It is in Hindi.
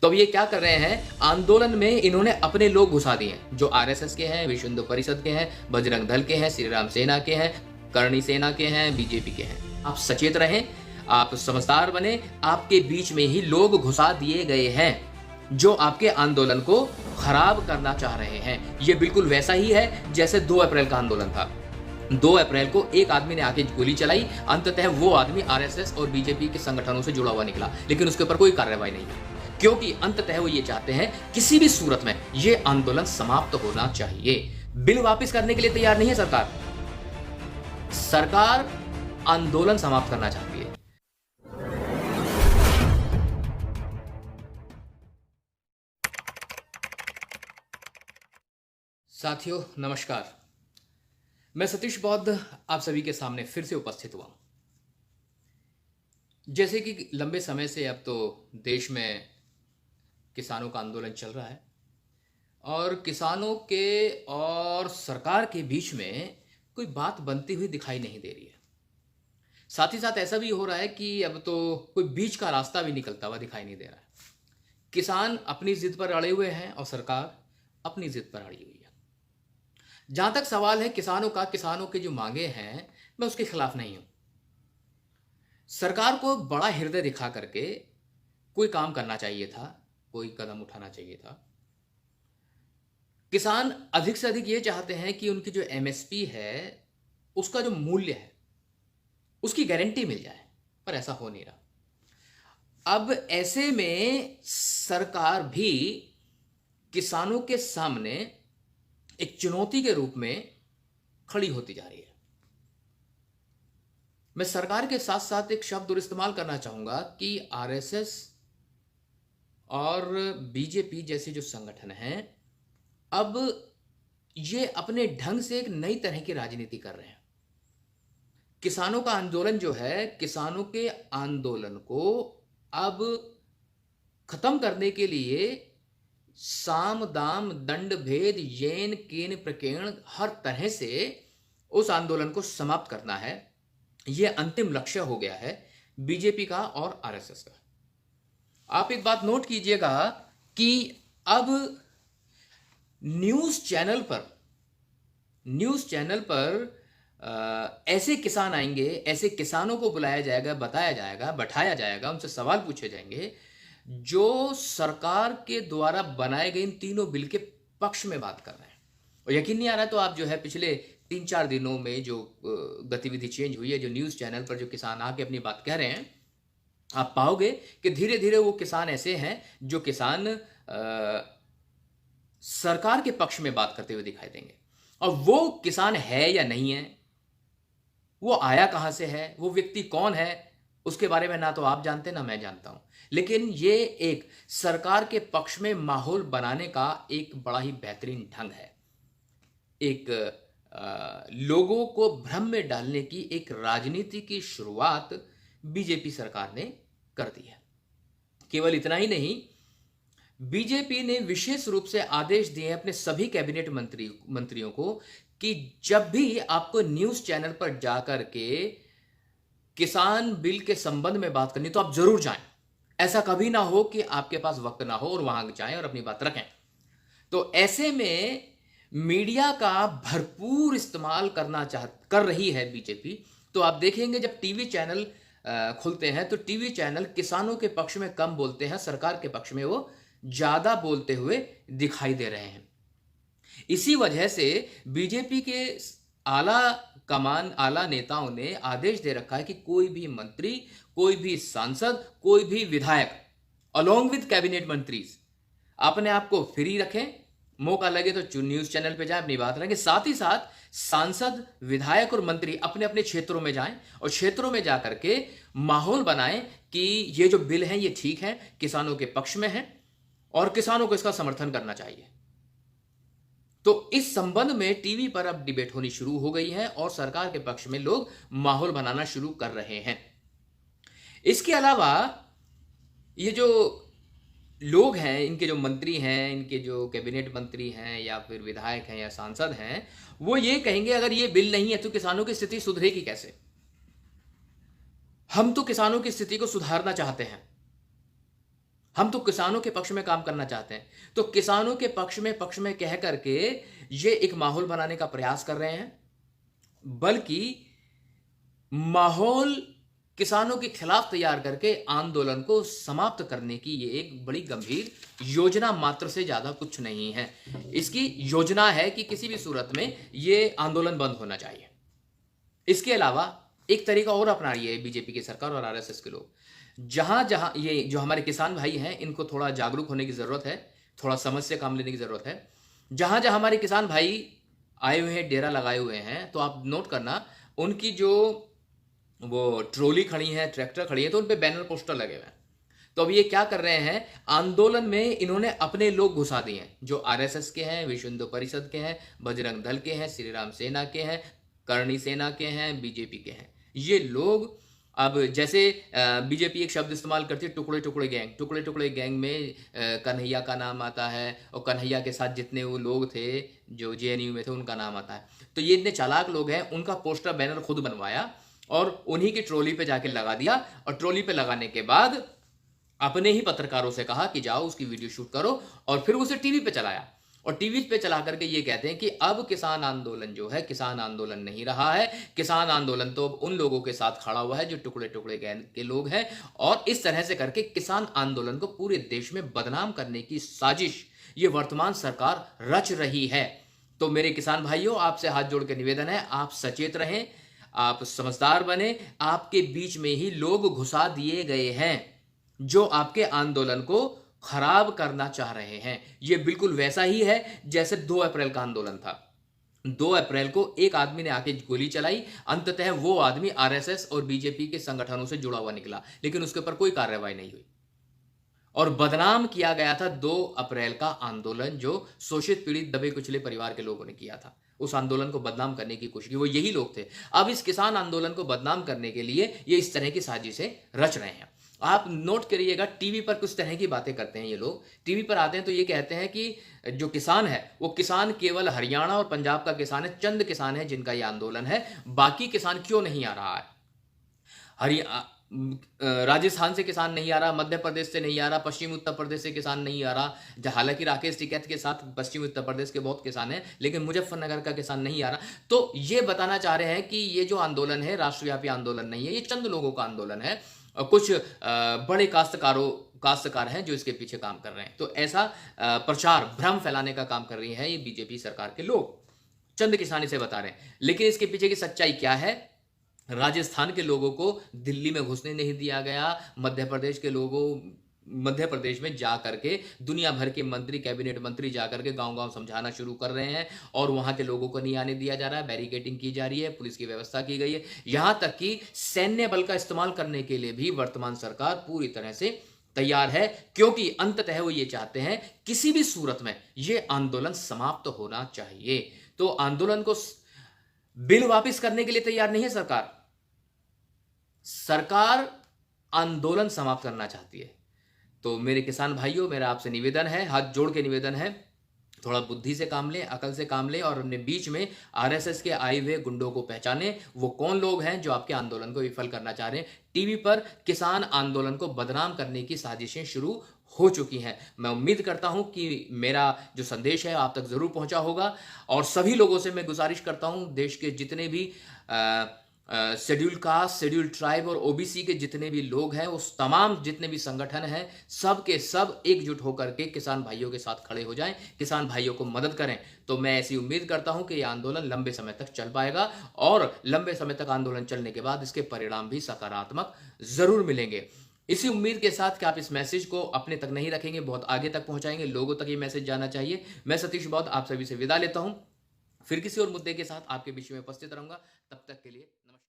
तो अब ये क्या कर रहे हैं, आंदोलन में इन्होंने अपने लोग घुसा दिए हैं, जो आरएसएस के हैं, विश्व हिंदू परिषद के हैं, बजरंग दल के हैं, श्री राम सेना के हैं, करणी सेना के हैं, बीजेपी के हैं। आप सचेत रहें, आप समझदार बने, आपके बीच में ही लोग घुसा दिए गए हैं जो आपके आंदोलन को खराब करना चाह रहे हैं। ये बिल्कुल वैसा ही है जैसे 2 अप्रैल का आंदोलन था। 2 अप्रैल को एक आदमी ने आके गोली चलाई, अंततः वो आदमी आरएसएस और बीजेपी के संगठनों से जुड़ा हुआ निकला, लेकिन उसके ऊपर कोई कार्रवाई नहीं हुई, क्योंकि अंततः वो ये चाहते हैं किसी भी सूरत में ये आंदोलन समाप्त होना चाहिए। बिल वापस करने के लिए तैयार नहीं है सरकार। सरकार आंदोलन समाप्त करना चाहती है। साथियों नमस्कार, मैं सतीश बौद्ध आप सभी के सामने फिर से उपस्थित हुआ। जैसे कि लंबे समय से अब तो देश में किसानों का आंदोलन चल रहा है और किसानों के और सरकार के बीच में कोई बात बनती हुई दिखाई नहीं दे रही है। साथ ही साथ ऐसा भी हो रहा है कि अब तो कोई बीच का रास्ता भी निकलता हुआ दिखाई नहीं दे रहा है। किसान अपनी जिद पर अड़े हुए हैं और सरकार अपनी जिद पर अड़ी हुई है। जहां तक सवाल है किसानों का, किसानों के जो मांगे हैं, मैं उसके खिलाफ नहीं हूं। सरकार को बड़ा हृदय दिखा करके कोई काम करना चाहिए था, कोई कदम उठाना चाहिए था। किसान अधिक से अधिक ये चाहते हैं कि उनकी जो एमएसपी है उसका जो मूल्य है उसकी गारंटी मिल जाए, पर ऐसा हो नहीं रहा। अब ऐसे में सरकार भी किसानों के सामने एक चुनौती के रूप में खड़ी होती जा रही है। मैं सरकार के साथ साथ एक शब्द और इस्तेमाल करना चाहूंगा कि आरएसएस और बीजेपी जैसे जो संगठन हैं, अब ये अपने ढंग से एक नई तरह की राजनीति कर रहे हैं। किसानों का आंदोलन जो है, किसानों के आंदोलन को अब खत्म करने के लिए साम दाम दंड भेद येन केन प्रकीर्ण हर तरह से उस आंदोलन को समाप्त करना है। यह अंतिम लक्ष्य हो गया है बीजेपी का और आरएसएस का। आप एक बात नोट कीजिएगा कि अब न्यूज चैनल पर ऐसे किसान आएंगे, ऐसे किसानों को बुलाया जाएगा, बताया जाएगा, बैठाया जाएगा, उनसे सवाल पूछे जाएंगे जो सरकार के द्वारा बनाए गए इन तीनों बिल के पक्ष में बात कर रहे हैं। और यकीन नहीं आ रहा तो आप जो है पिछले 3-4 दिनों में जो गतिविधि चेंज हुई है, जो न्यूज़ चैनल पर जो किसान आके अपनी बात कह रहे हैं, आप पाओगे कि धीरे धीरे वो किसान ऐसे हैं जो किसान सरकार के पक्ष में बात करते हुए दिखाई देंगे। और वो किसान है या नहीं है, वो आया कहां से है, वो व्यक्ति कौन है, उसके बारे में ना तो आप जानते ना मैं जानता हूं। लेकिन ये एक सरकार के पक्ष में माहौल बनाने का एक बड़ा ही बेहतरीन ढंग है। एक लोगों को भ्रम में डालने की एक राजनीति की शुरुआत बीजेपी सरकार ने कर दी है। केवल इतना ही नहीं, बीजेपी ने विशेष रूप से आदेश दिए अपने सभी कैबिनेट मंत्रियों को कि जब भी आपको न्यूज चैनल पर जाकर के किसान बिल के संबंध में बात करनी तो आप जरूर जाएं। ऐसा कभी ना हो कि आपके पास वक्त ना हो और वहां जाएं और अपनी बात रखें। तो ऐसे में मीडिया का भरपूर इस्तेमाल कर रही है बीजेपी। तो आप देखेंगे जब टीवी चैनल खुलते हैं तो टीवी चैनल किसानों के पक्ष में कम बोलते हैं, सरकार के पक्ष में वो ज्यादा बोलते हुए दिखाई दे रहे हैं। इसी वजह से बीजेपी के आला नेताओं ने आदेश दे रखा है कि कोई भी मंत्री, कोई भी सांसद, कोई भी विधायक अलोंग विद कैबिनेट मंत्रीज अपने आप को फ्री रखें। मौका लगे तो न्यूज चैनल पे जाएं, अपनी बात रखें। साथ ही साथ सांसद, विधायक और मंत्री अपने अपने क्षेत्रों में जाएं और क्षेत्रों में जाकर के माहौल बनाएं कि ये जो बिल है ये ठीक है, किसानों के पक्ष में है और किसानों को इसका समर्थन करना चाहिए। तो इस संबंध में टीवी पर अब डिबेट होनी शुरू हो गई है और सरकार के पक्ष में लोग माहौल बनाना शुरू कर रहे हैं। इसके अलावा ये जो लोग हैं, इनके जो मंत्री हैं, इनके जो कैबिनेट मंत्री हैं या फिर विधायक हैं या सांसद हैं, वो ये कहेंगे अगर ये बिल नहीं है तो किसानों की स्थिति सुधरेगी कैसे। हम तो किसानों की स्थिति को सुधारना चाहते हैं। हम तो किसानों के पक्ष में काम करना चाहते हैं। तो किसानों के पक्ष में कह करके ये एक माहौल बनाने का प्रयास कर रहे हैं, बल्कि माहौल किसानों के खिलाफ तैयार करके आंदोलन को समाप्त करने की ये एक बड़ी गंभीर योजना मात्र से ज्यादा कुछ नहीं है। इसकी योजना है कि किसी भी सूरत में ये आंदोलन बंद होना चाहिए। इसके अलावा एक तरीका और अपना रही है बीजेपी की सरकार और आरएसएस के लोग। जहां जहां ये जो हमारे किसान भाई हैं, इनको थोड़ा जागरूक होने की जरूरत है, थोड़ा समझ से काम लेने की जरूरत है। जहां जहां हमारे किसान भाई आए हुए हैं, डेरा लगाए हुए हैं, तो आप नोट करना, उनकी जो वो ट्रॉली खड़ी है, ट्रैक्टर खड़ी है, तो उन पे बैनर पोस्टर लगे हुए हैं। तो अब ये क्या कर रहे हैं, आंदोलन में इन्होंने अपने लोग घुसा दिए हैं, जो आरएसएस के हैं, विश्व हिंदू परिषद के हैं, बजरंग दल के हैं, श्री राम सेना के हैं, करणी सेना के हैं, बीजेपी के हैं। ये लोग अब जैसे बीजेपी एक शब्द इस्तेमाल करती है, टुकड़े टुकड़े गैंग। टुकड़े टुकड़े गैंग में कन्हैया का नाम आता है, और कन्हैया के साथ जितने वो लोग थे जो जेएनयू में थे, उनका नाम आता है। तो ये इतने चालाक लोग हैं, उनका पोस्टर बैनर खुद बनवाया और उन्हीं की ट्रॉली पे जाके लगा दिया, और ट्रॉली पे लगाने के बाद अपने ही पत्रकारों से कहा कि जाओ उसकी वीडियो शूट करो, और फिर उसे टीवी पे चलाया। और टीवी पे चला करके ये कहते हैं कि अब किसान आंदोलन जो है, किसान आंदोलन नहीं रहा है, किसान आंदोलन तो उन लोगों के साथ खड़ा हुआ है जो टुकड़े टुकड़े गैंग के लोग हैं। और इस तरह से करके किसान आंदोलन को पूरे देश में बदनाम करने की साजिश ये वर्तमान सरकार रच रही है। तो मेरे किसान भाइयों, आपसे हाथ जोड़ के निवेदन है, आप सचेत रहें, आप समझदार बने। आपके बीच में ही लोग घुसा दिए गए हैं जो आपके आंदोलन को खराब करना चाह रहे हैं। यह बिल्कुल वैसा ही है जैसे 2 अप्रैल का आंदोलन था। 2 अप्रैल को एक आदमी ने आके गोली चलाई, अंततः वो आदमी आरएसएस और बीजेपी के संगठनों से जुड़ा हुआ निकला, लेकिन उसके ऊपर कोई कार्रवाई नहीं हुई, और बदनाम किया गया था 2 अप्रैल का आंदोलन जो शोषित पीड़ित दबे कुचले परिवार के लोगों ने किया था। उस आंदोलन को बदनाम करने की कोशिश की, वो यही लोग थे। अब इस किसान आंदोलन को बदनाम करने के लिए ये इस तरह की साजिशें रच रहे हैं। आप नोट करिएगा, टीवी पर कुछ तरह की बातें करते हैं ये लोग। टीवी पर आते हैं तो ये कहते हैं कि जो किसान है वो किसान केवल हरियाणा और पंजाब का किसान है, चंद किसान है जिनका ये आंदोलन है, बाकी किसान क्यों नहीं आ रहा है। राजस्थान से किसान नहीं आ रहा, मध्य प्रदेश से नहीं आ रहा, पश्चिम उत्तर प्रदेश से किसान नहीं आ रहा। हालांकि राकेश टिकैत के साथ पश्चिम उत्तर प्रदेश के बहुत किसान हैं, लेकिन मुजफ्फरनगर का किसान नहीं आ रहा। तो ये बताना चाह रहे हैं कि ये जो आंदोलन है राष्ट्रव्यापी आंदोलन नहीं है, ये चंद लोगों का आंदोलन है, और कुछ बड़े काश्तकार हैं जो इसके पीछे काम कर रहे हैं। तो ऐसा प्रचार, भ्रम फैलाने का काम कर रही है ये बीजेपी सरकार के लोग। चंद किसान इसे बता रहे हैं, लेकिन इसके पीछे की सच्चाई क्या है? राजस्थान के लोगों को दिल्ली में घुसने नहीं दिया गया। मध्य प्रदेश के लोगों, मध्य प्रदेश में जा करके दुनिया भर के मंत्री, कैबिनेट मंत्री जा करके गांव-गांव समझाना शुरू कर रहे हैं, और वहां के लोगों को नहीं आने दिया जा रहा है। बैरिकेडिंग की जा रही है, पुलिस की व्यवस्था की गई है, यहां तक कि सैन्य बल का इस्तेमाल करने के लिए भी वर्तमान सरकार पूरी तरह से तैयार है, क्योंकि अंततः वो ये चाहते हैं किसी भी सूरत में ये आंदोलन समाप्त होना चाहिए। तो आंदोलन को बिल वापस करने के लिए तैयार नहीं है सरकार। सरकार आंदोलन समाप्त करना चाहती है। तो मेरे किसान भाइयों, मेरा आपसे निवेदन है, हाथ जोड़ के निवेदन है, थोड़ा बुद्धि से काम लें, अकल से काम लें, और अपने बीच में आरएसएस के आए हुए गुंडों को पहचानें। वो कौन लोग हैं जो आपके आंदोलन को विफल करना चाह रहे हैं। टीवी पर किसान आंदोलन को बदनाम करने की साजिशें शुरू हो चुकी हैं। मैं उम्मीद करता हूं कि मेरा जो संदेश है आप तक जरूर पहुंचा होगा, और सभी लोगों से मैं गुजारिश करता हूं, देश के जितने भी शेड्यूल कास्ट, शेड्यूल ट्राइब और ओबीसी के जितने भी लोग हैं, उस तमाम जितने भी संगठन हैं, सब के सब एकजुट होकर के किसान भाइयों के साथ खड़े हो जाएं, किसान भाइयों को मदद करें। तो मैं ऐसी उम्मीद करता हूं कि यह आंदोलन लंबे समय तक चल पाएगा, और लंबे समय तक आंदोलन चलने के बाद इसके परिणाम भी सकारात्मक जरूर मिलेंगे। इसी उम्मीद के साथ कि आप इस मैसेज को अपने तक नहीं रखेंगे, बहुत आगे तक पहुंचाएंगे, लोगों तक ये मैसेज जाना चाहिए। मैं सतीश बौद्ध आप सभी से विदा लेता हूं, फिर किसी और मुद्दे के साथ आपके बीच में उपस्थित रहूंगा। तब तक के लिए नमस्कार।